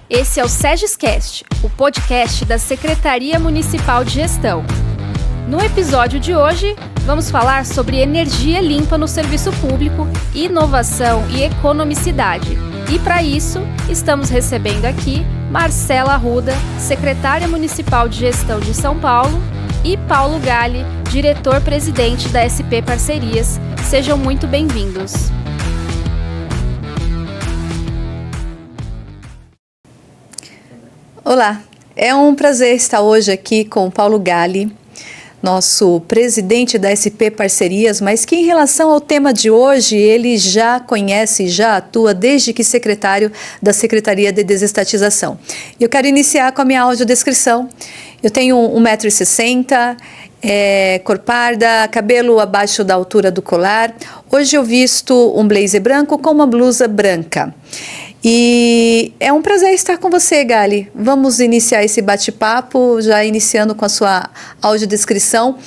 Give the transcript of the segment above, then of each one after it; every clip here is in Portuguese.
Esse é o SEGEScast, o podcast da Secretaria Municipal de Gestão. No episódio de hoje, vamos falar sobre energia limpa no serviço público, inovação e economicidade. E para isso, estamos recebendo aqui Marcela Arruda, secretária municipal de gestão de São Paulo, e Paulo Galli, diretor-presidente da SP Parcerias. Sejam muito bem-vindos. Olá, é um prazer estar hoje aqui com o Paulo Galli, nosso presidente da SP Parcerias, mas que em relação ao tema de hoje, ele já conhece, já atua desde que secretário da Secretaria de Desestatização. Eu quero iniciar com a minha audiodescrição. Eu tenho 1,60 m, cor parda, cabelo abaixo da altura do colar. Hoje eu visto um blazer branco com uma blusa branca. E é um prazer estar com você, Galli. Vamos iniciar esse bate-papo, já iniciando com a sua audiodescrição.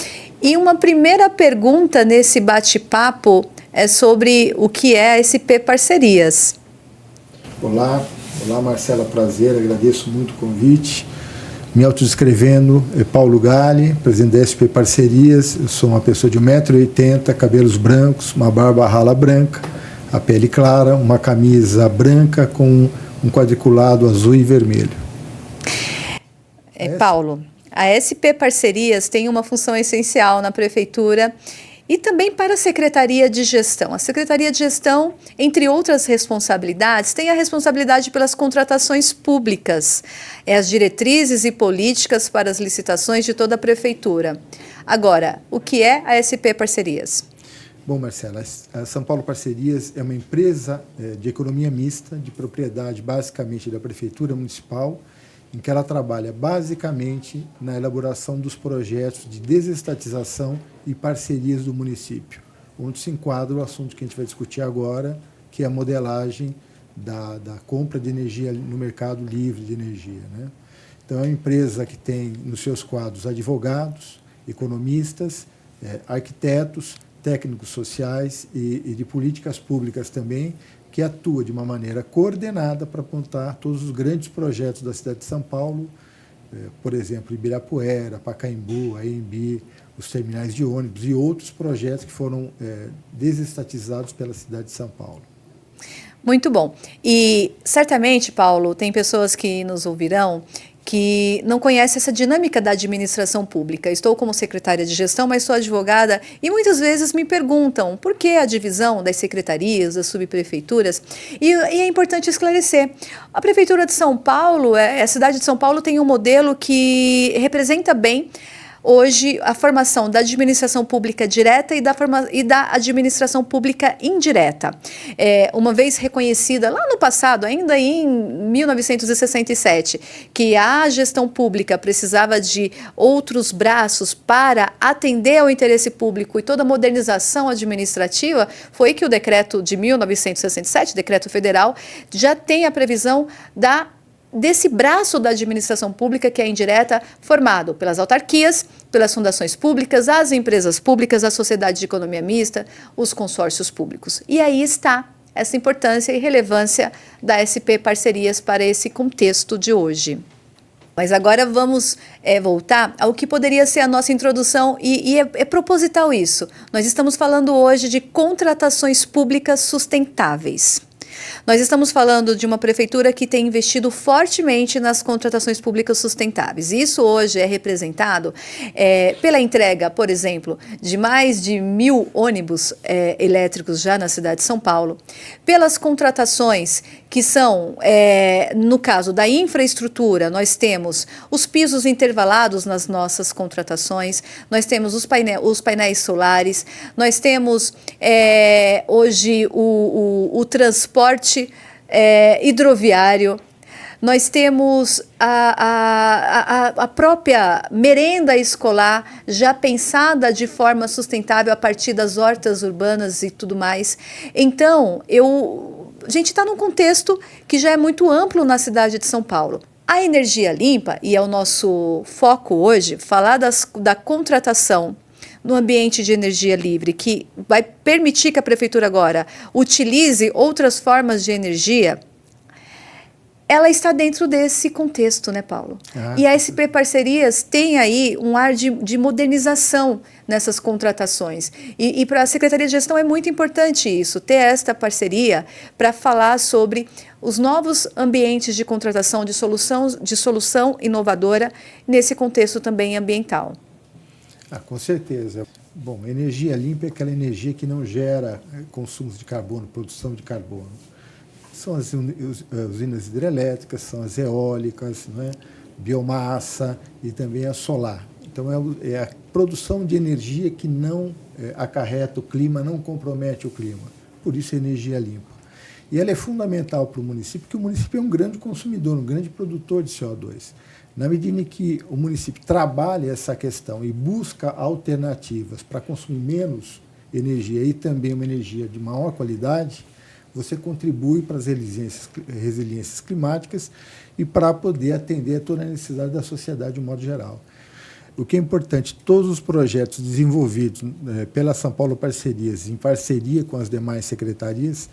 E uma primeira pergunta nesse bate-papo é sobre o que é a SP Parcerias. Olá, Marcela, prazer, agradeço muito o convite. Me autodescrevendo, é Paulo Galli, presidente da SP Parcerias. Eu sou uma pessoa de 1,80 m, cabelos brancos, uma barba rala branca, a pele clara, uma camisa branca com um quadriculado azul e vermelho. Paulo, a SP Parcerias tem uma função essencial na Prefeitura e também para a Secretaria de Gestão. A Secretaria de Gestão, entre outras responsabilidades, tem a responsabilidade pelas contratações públicas, as diretrizes e políticas para as licitações de toda a Prefeitura. Agora, o que é a SP Parcerias? Bom, Marcela, a São Paulo Parcerias é uma empresa de economia mista, de propriedade basicamente da Prefeitura Municipal, em que ela trabalha basicamente na elaboração dos projetos de desestatização e parcerias do município, onde se enquadra o assunto que a gente vai discutir agora, que é a modelagem da compra de energia no mercado livre de energia, né? Então, é uma empresa que tem nos seus quadros advogados, economistas, arquitetos, técnicos sociais e de políticas públicas também, que atua de uma maneira coordenada para apontar todos os grandes projetos da cidade de São Paulo, por exemplo, Ibirapuera, Pacaembu, AMB, os terminais de ônibus e outros projetos que foram desestatizados pela cidade de São Paulo. Muito bom. E certamente, Paulo, tem pessoas que nos ouvirão que não conhece essa dinâmica da administração pública. Estou como secretária de gestão, mas sou advogada e muitas vezes me perguntam por que a divisão das secretarias, das subprefeituras, e é importante esclarecer. A Prefeitura de São Paulo, a cidade de São Paulo tem um modelo que representa bem hoje a formação da administração pública direta e da administração pública indireta. Uma vez reconhecida lá no passado, ainda em 1967, que a gestão pública precisava de outros braços para atender ao interesse público e toda a modernização administrativa, foi que o decreto de 1967, decreto federal, já tem a previsão desse braço da administração pública que é indireta, formado pelas autarquias, pelas fundações públicas, as empresas públicas, a sociedade de economia mista, os consórcios públicos. E aí está essa importância e relevância da SP Parcerias para esse contexto de hoje. Mas agora vamos voltar ao que poderia ser a nossa introdução e é proposital isso. Nós estamos falando hoje de contratações públicas sustentáveis. Nós estamos falando de uma prefeitura que tem investido fortemente nas contratações públicas sustentáveis. Isso hoje é representado pela entrega, por exemplo, de mais de 1.000 ônibus elétricos já na cidade de São Paulo, pelas contratações que são, no caso da infraestrutura, nós temos os pisos intervalados nas nossas contratações, nós temos os painéis solares, nós temos hoje o transporte hidroviário, nós temos a própria merenda escolar já pensada de forma sustentável a partir das hortas urbanas e tudo mais. Então, a gente está num contexto que já é muito amplo na cidade de São Paulo. A energia limpa, e é o nosso foco hoje, falar da contratação no ambiente de energia livre, que vai permitir que a prefeitura agora utilize outras formas de energia, ela está dentro desse contexto, né, Paulo? E a SP Parcerias tem aí um ar de modernização nessas contratações. E para a Secretaria de Gestão é muito importante isso, ter esta parceria para falar sobre os novos ambientes de contratação de solução inovadora nesse contexto também ambiental. Com certeza. Bom, energia limpa é aquela energia que não gera consumos de carbono, produção de carbono. São as usinas hidrelétricas, são as eólicas, né? Biomassa e também a solar. Então, é a produção de energia que não acarreta o clima, não compromete o clima. Por isso, é energia limpa. E ela é fundamental para o município, porque o município é um grande consumidor, um grande produtor de CO2. Na medida em que o município trabalha essa questão e busca alternativas para consumir menos energia e também uma energia de maior qualidade, você contribui para as resiliências climáticas e para poder atender a toda a necessidade da sociedade de um modo geral. O que é importante, todos os projetos desenvolvidos pela São Paulo Parcerias, em parceria com as demais secretarias,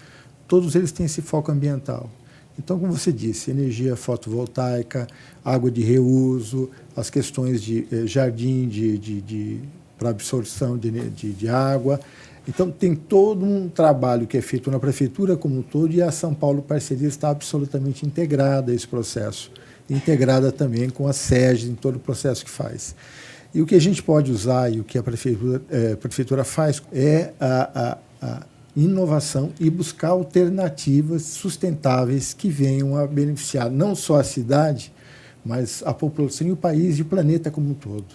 todos eles têm esse foco ambiental. Então, como você disse, energia fotovoltaica, água de reuso, as questões de jardim para absorção de água. Então, tem todo um trabalho que é feito na Prefeitura como um todo e a São Paulo Parcerias está absolutamente integrada a esse processo, integrada também com a SEGES em todo o processo que faz. E o que a gente pode usar e o que a Prefeitura faz é a inovação e buscar alternativas sustentáveis que venham a beneficiar não só a cidade, mas a população e o país e o planeta como um todo.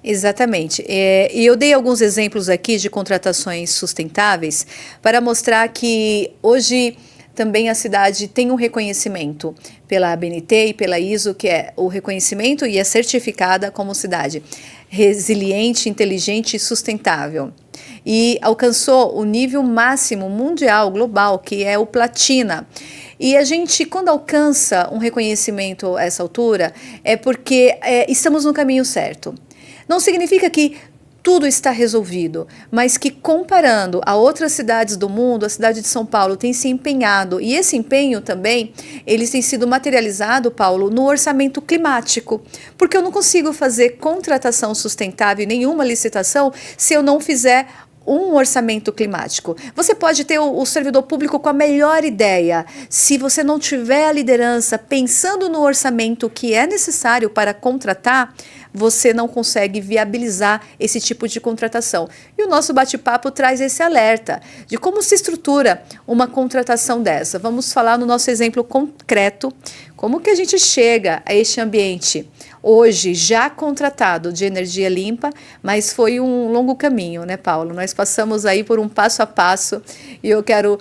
Exatamente. E eu dei alguns exemplos aqui de contratações sustentáveis para mostrar que hoje também a cidade tem um reconhecimento pela ABNT e pela ISO, que é o reconhecimento e é certificada como cidade resiliente, inteligente e sustentável. E alcançou o nível máximo mundial, global, que é o Platina. E a gente, quando alcança um reconhecimento a essa altura, é porque estamos no caminho certo. Não significa que tudo está resolvido, mas que comparando a outras cidades do mundo, a cidade de São Paulo tem se empenhado, e esse empenho também, ele tem sido materializado, Paulo, no orçamento climático, porque eu não consigo fazer contratação sustentável em nenhuma licitação se eu não fizer um orçamento climático. Você pode ter o servidor público com a melhor ideia. Se você não tiver a liderança pensando no orçamento que é necessário para contratar, você não consegue viabilizar esse tipo de contratação. E o nosso bate-papo traz esse alerta de como se estrutura uma contratação dessa. Vamos falar no nosso exemplo concreto, como que a gente chega a este ambiente hoje já contratado de energia limpa, mas foi um longo caminho, né, Paulo? Nós passamos aí por um passo a passo e eu quero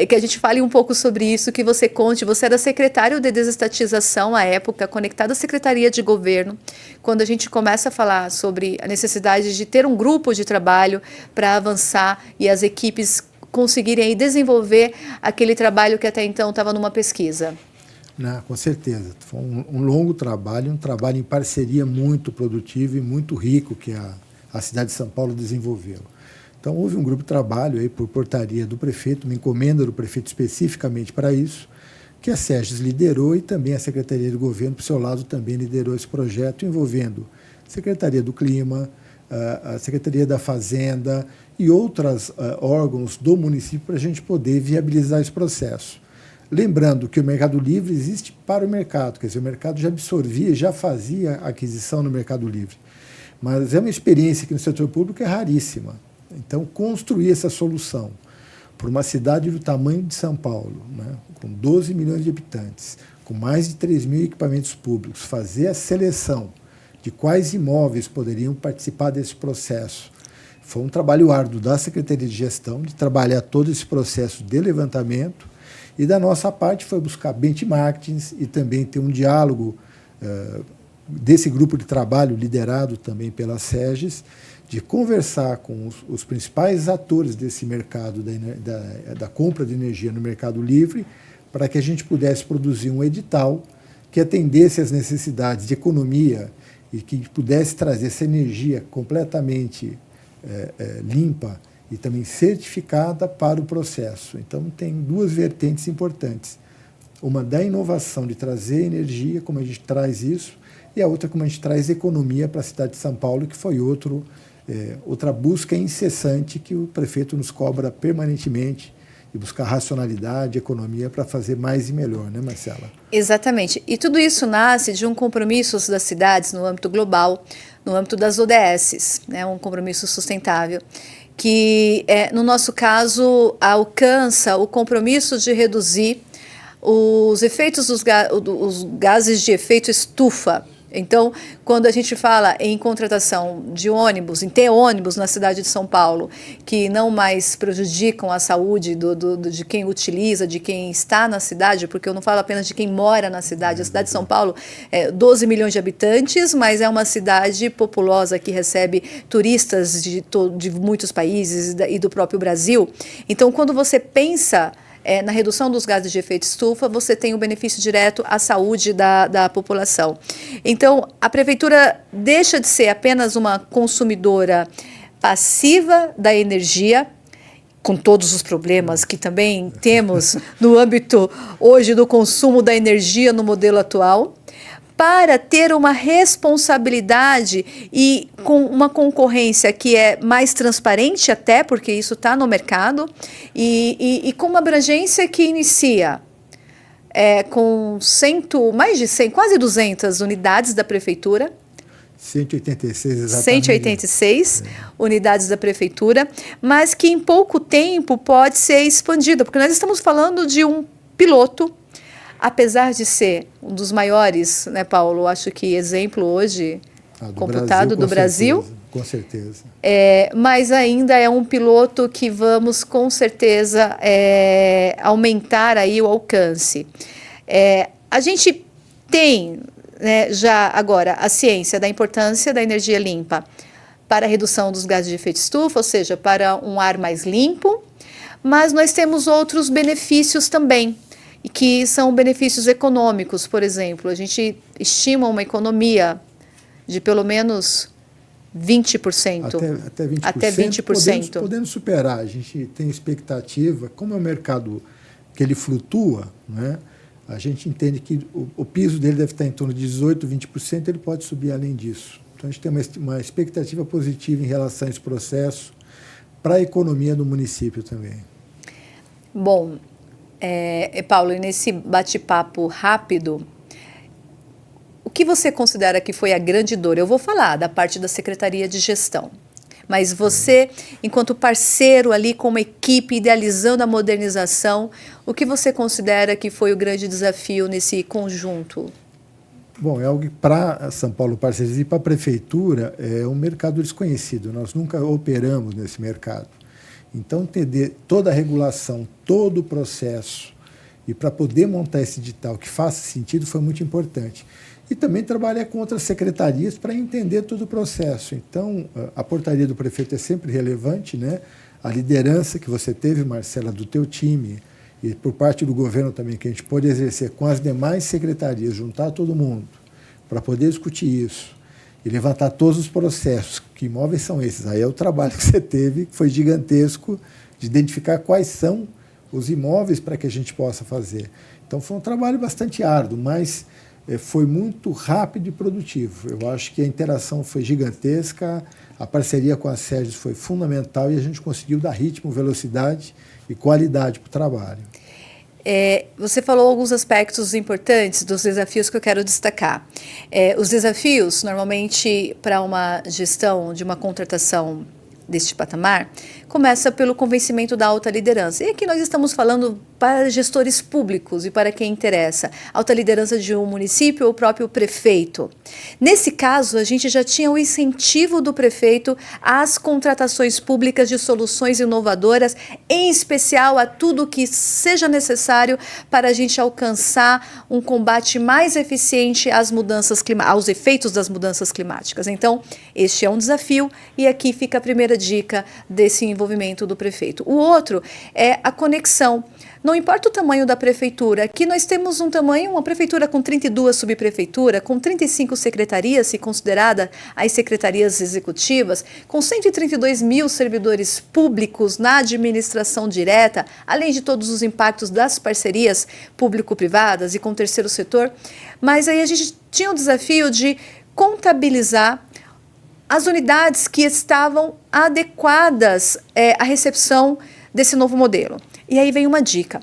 que a gente fale um pouco sobre isso, que você conte. Você era secretário de desestatização à época, conectado à Secretaria de Governo, quando a gente começa a falar sobre a necessidade de ter um grupo de trabalho para avançar e as equipes conseguirem aí desenvolver aquele trabalho que até então estava numa pesquisa. Não, com certeza. Foi um longo trabalho, um trabalho em parceria muito produtivo e muito rico que a cidade de São Paulo desenvolveu. Então, houve um grupo de trabalho aí por portaria do prefeito, uma encomenda do prefeito especificamente para isso, que a SEGES liderou e também a Secretaria de Governo, por seu lado, também liderou esse projeto, envolvendo a Secretaria do Clima, a Secretaria da Fazenda e outros órgãos do município para a gente poder viabilizar esse processo. Lembrando que o Mercado Livre existe para o mercado, quer dizer, o mercado já absorvia, já fazia aquisição no Mercado Livre. Mas é uma experiência que no setor público é raríssima. Então, construir essa solução para uma cidade do tamanho de São Paulo, né, com 12 milhões de habitantes, com mais de 3 mil equipamentos públicos, fazer a seleção de quais imóveis poderiam participar desse processo, foi um trabalho árduo da Secretaria de Gestão, de trabalhar todo esse processo de levantamento. E da nossa parte foi buscar benchmarkings e também ter um diálogo desse grupo de trabalho liderado também pela SEGES, de conversar com os principais atores desse mercado da compra de energia no Mercado Livre, para que a gente pudesse produzir um edital que atendesse às necessidades de economia e que pudesse trazer essa energia completamente limpa e também certificada para o processo. Então, tem duas vertentes importantes. Uma da inovação, de trazer energia, como a gente traz isso, e a outra como a gente traz economia para a cidade de São Paulo, que foi outra busca incessante que o prefeito nos cobra permanentemente, de buscar racionalidade, economia para fazer mais e melhor, né, Marcela? Exatamente. E tudo isso nasce de um compromisso das cidades no âmbito global, no âmbito das ODSs, né, um compromisso sustentável, que, no nosso caso, alcança o compromisso de reduzir os efeitos dos gases de efeito estufa. Então, quando a gente fala em contratação de ônibus, em ter ônibus na cidade de São Paulo, que não mais prejudicam a saúde de quem utiliza, de quem está na cidade, porque eu não falo apenas de quem mora na cidade. A cidade de São Paulo é 12 milhões de habitantes, mas é uma cidade populosa que recebe turistas de muitos países e do próprio Brasil. Então, quando você pensa na redução dos gases de efeito estufa, você tem um benefício direto à saúde da população. Então, a prefeitura deixa de ser apenas uma consumidora passiva da energia, com todos os problemas que também temos no âmbito hoje do consumo da energia no modelo atual, para ter uma responsabilidade e com uma concorrência que é mais transparente até, porque isso está no mercado, e com uma abrangência que inicia com mais de 100, quase 200 unidades da prefeitura. 186, exatamente. 186 unidades da prefeitura, mas que em pouco tempo pode ser expandida, porque nós estamos falando de um piloto. Apesar de ser um dos maiores, né, Paulo? Acho que exemplo hoje computado do Brasil. Com certeza. Mas ainda é um piloto que vamos, com certeza, aumentar aí o alcance. A gente tem, né, já agora a ciência da importância da energia limpa para a redução dos gases de efeito estufa, ou seja, para um ar mais limpo, mas nós temos outros benefícios também, e que são benefícios econômicos. Por exemplo, a gente estima uma economia de pelo menos 20%. Até 20%. Podendo superar. A gente tem expectativa, como é um mercado que ele flutua, né? A gente entende que o piso dele deve estar em torno de 18%, 20%, ele pode subir além disso. Então, a gente tem uma expectativa positiva em relação a esse processo para a economia do município também. Bom, Paulo, e nesse bate-papo rápido, o que você considera que foi a grande dor? Eu vou falar da parte da Secretaria de Gestão, mas você, enquanto parceiro ali com uma equipe idealizando a modernização, o que você considera que foi o grande desafio nesse conjunto? Bom, é algo que para São Paulo Parcerias e para a Prefeitura é um mercado desconhecido. Nós nunca operamos nesse mercado. Então, entender toda a regulação, todo o processo, e para poder montar esse edital que faça sentido foi muito importante. E também trabalhar com outras secretarias para entender todo o processo. Então, a portaria do prefeito é sempre relevante, né? A liderança que você teve, Marcela, do teu time, e por parte do governo também, que a gente pôde exercer com as demais secretarias, juntar todo mundo para poder discutir isso e levantar todos os processos. Que imóveis são esses? Aí é o trabalho que você teve, que foi gigantesco, de identificar quais são os imóveis para que a gente possa fazer. Então, foi um trabalho bastante árduo, mas foi muito rápido e produtivo. Eu acho que a interação foi gigantesca, a parceria com a SERGES foi fundamental e a gente conseguiu dar ritmo, velocidade e qualidade para o trabalho. Você falou alguns aspectos importantes dos desafios que eu quero destacar. Os desafios, normalmente, para uma gestão de uma contratação deste patamar, começa pelo convencimento da alta liderança. E aqui nós estamos falando para gestores públicos e para quem interessa, alta liderança de um município ou o próprio prefeito. Nesse caso, a gente já tinha o incentivo do prefeito às contratações públicas de soluções inovadoras, em especial a tudo que seja necessário para a gente alcançar um combate mais eficiente aos efeitos das mudanças climáticas. Então, este é um desafio e aqui fica a primeira dica desse envolvimento do prefeito. O outro é a conexão Não importa o tamanho da prefeitura, aqui nós temos uma prefeitura com 32 subprefeituras, com 35 secretarias, se considerada as secretarias executivas, com 132 mil servidores públicos na administração direta, além de todos os impactos das parcerias público-privadas e com o terceiro setor. Mas aí a gente tinha o desafio de contabilizar as unidades que estavam adequadas à recepção desse novo modelo. E aí vem uma dica.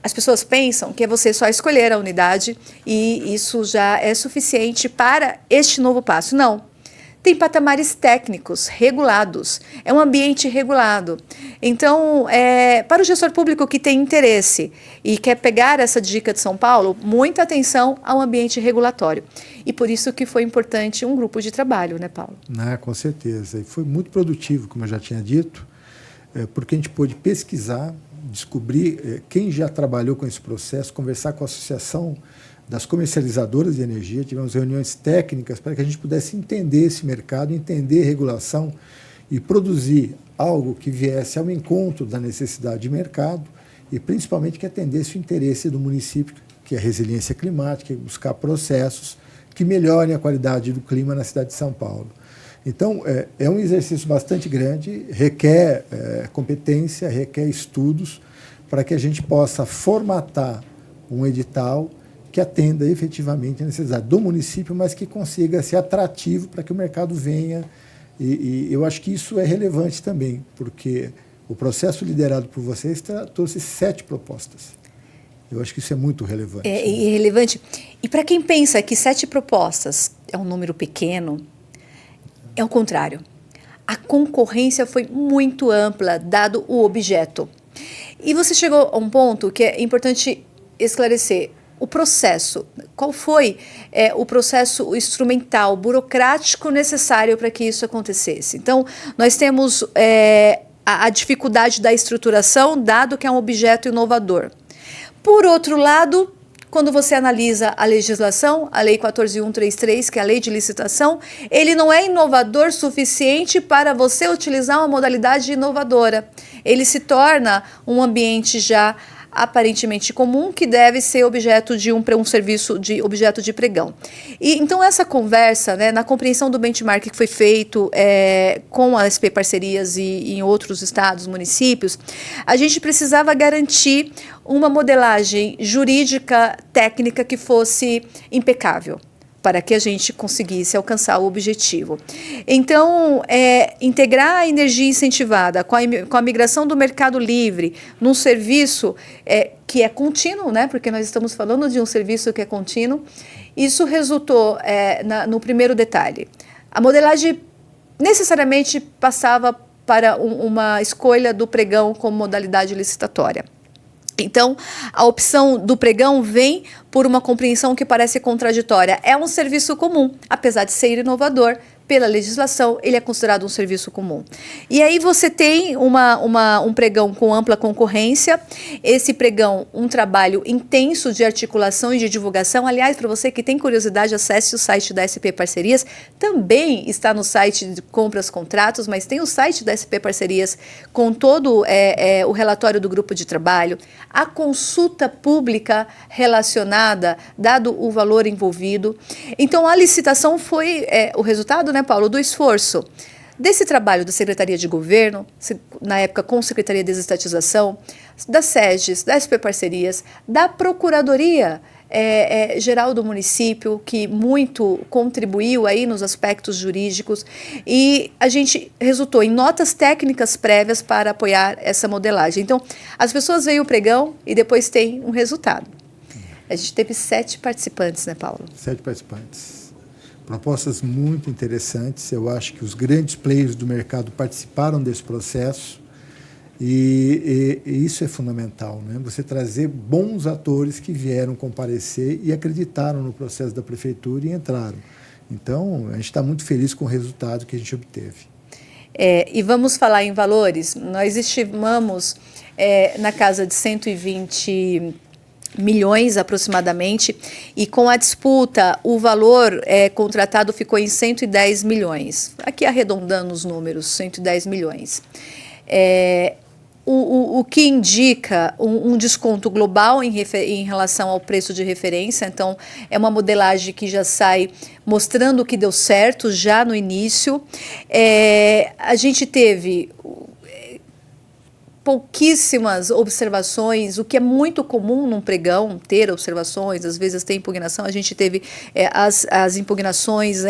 As pessoas pensam que é você só escolher a unidade e isso já é suficiente para este novo passo. Não. Tem patamares técnicos regulados. É um ambiente regulado. Então, para o gestor público que tem interesse e quer pegar essa dica de São Paulo, muita atenção ao ambiente regulatório. E por isso que foi importante um grupo de trabalho, né, Paulo? Com certeza. E foi muito produtivo, como eu já tinha dito, porque a gente pôde pesquisar, descobrir quem já trabalhou com esse processo, conversar com a Associação das Comercializadoras de Energia, tivemos reuniões técnicas para que a gente pudesse entender esse mercado, entender a regulação e produzir algo que viesse ao encontro da necessidade de mercado e principalmente que atendesse o interesse do município, que é a resiliência climática, buscar processos que melhorem a qualidade do clima na cidade de São Paulo. Então, é um exercício bastante grande, requer competência, requer estudos, para que a gente possa formatar um edital que atenda efetivamente a necessidade do município, mas que consiga ser atrativo para que o mercado venha. E eu acho que isso é relevante também, porque o processo liderado por vocês trouxe 7 propostas. Eu acho que isso é muito relevante. É relevante. E para quem pensa que 7 propostas é um número pequeno, é o contrário. A concorrência foi muito ampla, dado o objeto. E você chegou a um ponto que é importante esclarecer. O processo, qual foi o processo instrumental, burocrático necessário para que isso acontecesse? Então, nós temos a dificuldade da estruturação, dado que é um objeto inovador. Por outro lado, quando você analisa a legislação, a Lei 14.133, que é a lei de licitação, ele não é inovador suficiente para você utilizar uma modalidade inovadora. Ele se torna um ambiente já aparentemente comum, que deve ser objeto de um serviço de objeto de pregão. E então essa conversa, né, na compreensão do benchmark que foi feito com a SP Parcerias e em outros estados, municípios, a gente precisava garantir uma modelagem jurídica técnica que fosse impecável, para que a gente conseguisse alcançar o objetivo. Então, integrar a energia incentivada com a migração do mercado livre num serviço que é contínuo, né? Porque nós estamos falando de um serviço que é contínuo, isso resultou no primeiro detalhe. A modelagem necessariamente passava para uma escolha do pregão como modalidade licitatória. Então, a opção do pregão vem por uma compreensão que parece contraditória. É um serviço comum, apesar de ser inovador. Pela legislação, ele é considerado um serviço comum. E aí você tem um pregão com ampla concorrência, esse pregão, um trabalho intenso de articulação e de divulgação. Aliás, para você que tem curiosidade, acesse o site da SP Parcerias, também está no site de compras contratos, mas tem o site da SP Parcerias com todo o relatório do grupo de trabalho, a consulta pública relacionada, dado o valor envolvido. Então, a licitação foi o resultado, né, Paulo, do esforço desse trabalho da Secretaria de Governo, na época com Secretaria de Desestatização, da SEGES, da SP Parcerias, da Procuradoria Geral do Município, que muito contribuiu aí nos aspectos jurídicos, e a gente resultou em notas técnicas prévias para apoiar essa modelagem. Então, as pessoas veem o pregão e depois tem um resultado. A gente teve 7 participantes, né, Paulo? 7 participantes. Propostas muito interessantes. Eu acho que os grandes players do mercado participaram desse processo e isso é fundamental, né? Você trazer bons atores que vieram comparecer e acreditaram no processo da prefeitura e entraram. Então, a gente está muito feliz com o resultado que a gente obteve. E vamos falar em valores. Nós estimamos na casa de 120 milhões aproximadamente, e com a disputa o valor contratado ficou em 110 milhões. Aqui arredondando os números, 110 milhões. o que indica um desconto global em relação ao preço de referência. Então, é uma modelagem que já sai mostrando que deu certo já no início. A gente teve pouquíssimas observações, o que é muito comum num pregão, ter observações, às vezes tem impugnação. A gente teve as impugnações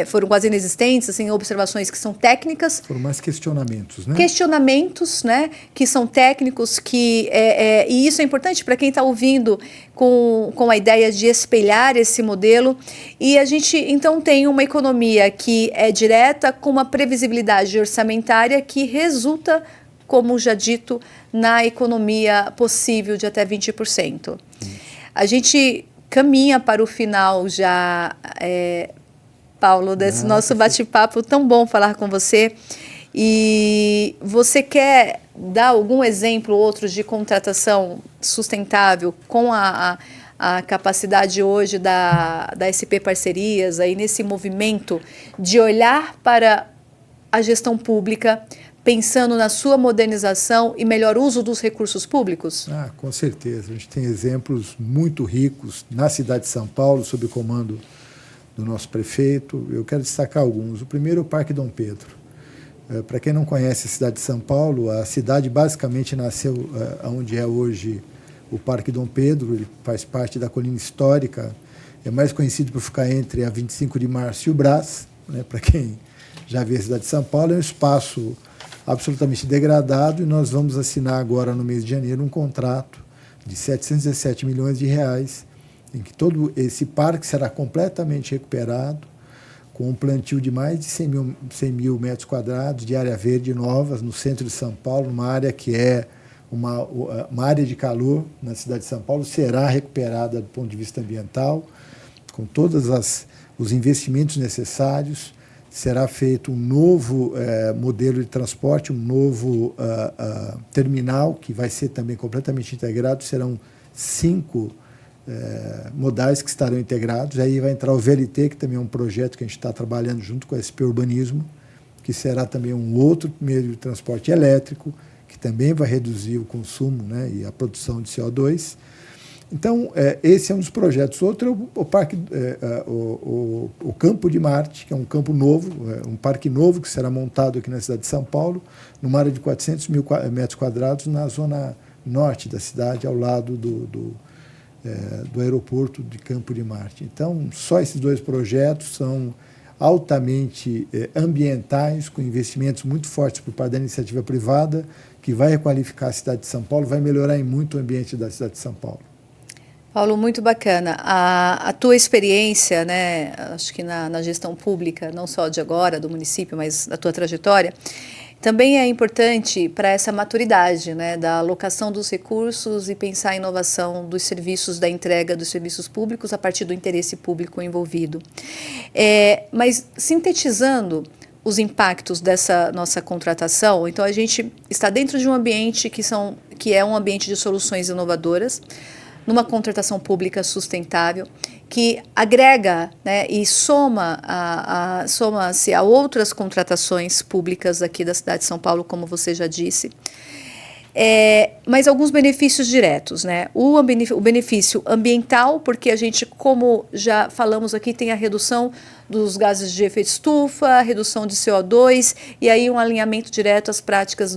foram quase inexistentes, assim, observações que são técnicas. Foram mais questionamentos, né? Questionamentos, né, que são técnicos, e isso é importante para quem está ouvindo com a ideia de espelhar esse modelo. E a gente, então, tem uma economia que é direta, com uma previsibilidade orçamentária que resulta, como já dito, na economia possível de até 20%. A gente caminha para o final já, Paulo, desse nosso bate-papo. Tão bom falar com você. E você quer dar algum exemplo ou outro de contratação sustentável com a capacidade hoje da SP Parcerias, aí nesse movimento de olhar para a gestão pública, pensando na sua modernização e melhor uso dos recursos públicos? Com certeza. A gente tem exemplos muito ricos na cidade de São Paulo, sob o comando do nosso prefeito. Eu quero destacar alguns. O primeiro é o Parque Dom Pedro. Para quem não conhece a cidade de São Paulo, a cidade basicamente nasceu onde é hoje o Parque Dom Pedro. Ele faz parte da colina histórica, é mais conhecido por ficar entre a 25 de Março e o Brás, né? Para quem já vê a cidade de São Paulo, é um espaço absolutamente degradado, e nós vamos assinar agora, no mês de janeiro, um contrato de 717 milhões de reais, em que todo esse parque será completamente recuperado, com um plantio de mais de 100 mil metros quadrados de área verde novas no centro de São Paulo, uma área que é uma área de calor na cidade de São Paulo, será recuperada do ponto de vista ambiental, com todos os investimentos necessários. Será feito um novo modelo de transporte, um novo terminal, que vai ser também completamente integrado. Serão 5 modais que estarão integrados. Aí vai entrar o VLT, que também é um projeto que a gente está trabalhando junto com a SP Urbanismo, que será também um outro meio de transporte elétrico, que também vai reduzir o consumo, né, e a produção de CO2. Então, esse é um dos projetos. Outro é o Campo de Marte, que é um campo novo, um parque novo que será montado aqui na cidade de São Paulo, numa área de 400 mil metros quadrados, na zona norte da cidade, ao lado do aeroporto de Campo de Marte. Então, só esses 2 projetos são altamente ambientais, com investimentos muito fortes por parte da iniciativa privada, que vai requalificar a cidade de São Paulo, vai melhorar em muito o ambiente da cidade de São Paulo. Paulo, muito bacana. A tua experiência, né, acho que na gestão pública, não só de agora, do município, mas da tua trajetória, também é importante para essa maturidade, né, da alocação dos recursos e pensar a inovação dos serviços, da entrega dos serviços públicos a partir do interesse público envolvido. Mas, sintetizando os impactos dessa nossa contratação, então a gente está dentro de um ambiente que é um ambiente de soluções inovadoras, numa contratação pública sustentável, que agrega, né, e soma-se a outras contratações públicas aqui da cidade de São Paulo, como você já disse. Mas alguns benefícios diretos, né? O benefício ambiental, porque a gente, como já falamos aqui, tem a redução dos gases de efeito estufa, a redução de CO2, e aí um alinhamento direto às práticas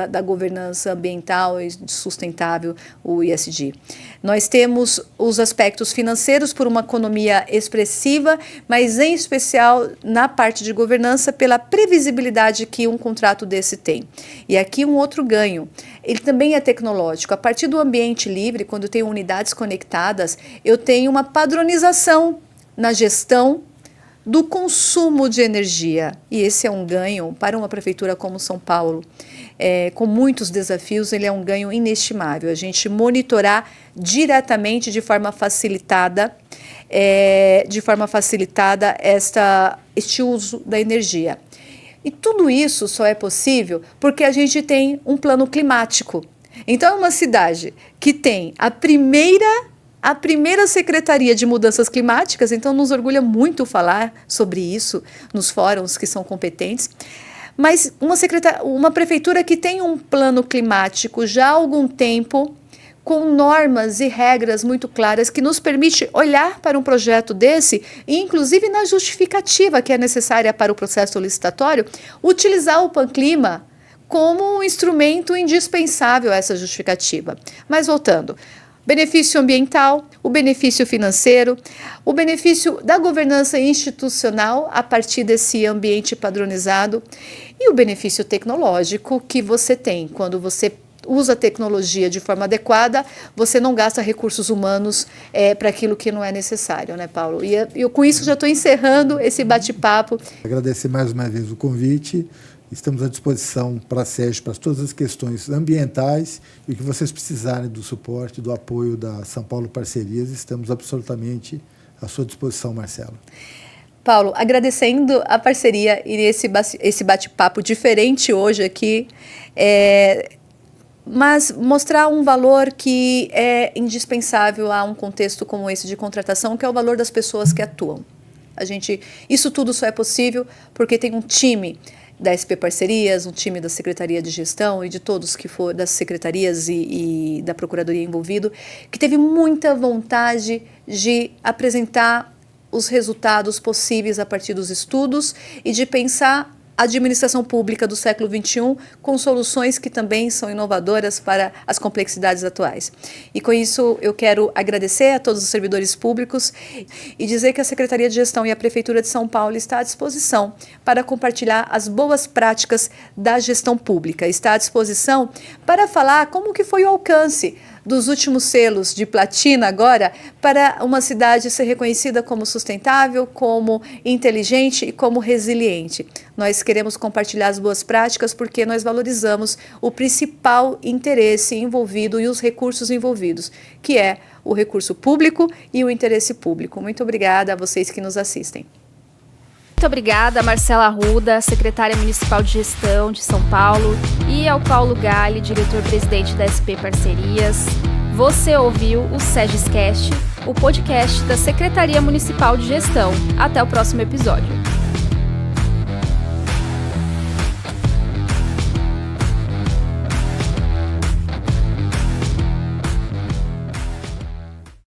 da governança ambiental e sustentável, o ESG. Nós temos os aspectos financeiros por uma economia expressiva, mas em especial na parte de governança, pela previsibilidade que um contrato desse tem. E aqui um outro ganho. Ele também é tecnológico. A partir do ambiente livre, quando eu tenho unidades conectadas, eu tenho uma padronização na gestão do consumo de energia. E esse é um ganho para uma prefeitura como São Paulo. Com muitos desafios, ele é um ganho inestimável. A gente monitorar diretamente, de forma facilitada, este uso da energia. E tudo isso só é possível porque a gente tem um plano climático. Então, é uma cidade que tem a primeira Secretaria de Mudanças Climáticas, então nos orgulha muito falar sobre isso nos fóruns que são competentes, Mas uma prefeitura que tem um plano climático já há algum tempo, com normas e regras muito claras que nos permite olhar para um projeto desse e, inclusive, na justificativa que é necessária para o processo licitatório, utilizar o Panclima como um instrumento indispensável a essa justificativa. Mas voltando, benefício ambiental, o benefício financeiro, o benefício da governança institucional a partir desse ambiente padronizado e o benefício tecnológico que você tem quando você usa a tecnologia de forma adequada, você não gasta recursos humanos para aquilo que não é necessário, né, Paulo? E eu com isso já estou encerrando esse bate-papo. Agradecer mais uma vez o convite. Estamos à disposição para a SESC, para todas as questões ambientais e o que vocês precisarem do suporte, do apoio da São Paulo Parcerias, estamos absolutamente à sua disposição, Marcela. Paulo, agradecendo a parceria e esse bate-papo diferente hoje aqui, mas mostrar um valor que é indispensável a um contexto como esse de contratação, que é o valor das pessoas que atuam. Isso tudo só é possível porque tem um time da SP Parcerias, um time da Secretaria de Gestão e de todos que foram das secretarias e da Procuradoria envolvido, que teve muita vontade de apresentar os resultados possíveis a partir dos estudos e de pensar a administração pública do século XXI com soluções que também são inovadoras para as complexidades atuais. E com isso eu quero agradecer a todos os servidores públicos e dizer que a Secretaria de Gestão e a Prefeitura de São Paulo está à disposição para compartilhar as boas práticas da gestão pública, está à disposição para falar como que foi o alcance dos últimos selos de platina agora para uma cidade ser reconhecida como sustentável, como inteligente e como resiliente. Nós queremos compartilhar as boas práticas porque nós valorizamos o principal interesse envolvido e os recursos envolvidos, que é o recurso público e o interesse público. Muito obrigada a vocês que nos assistem. Muito obrigada, Marcela Arruda, secretária municipal de gestão de São Paulo, e ao Paulo Galli, diretor-presidente da SP Parcerias. Você ouviu o SEGEScast, o podcast da Secretaria Municipal de Gestão. Até o próximo episódio.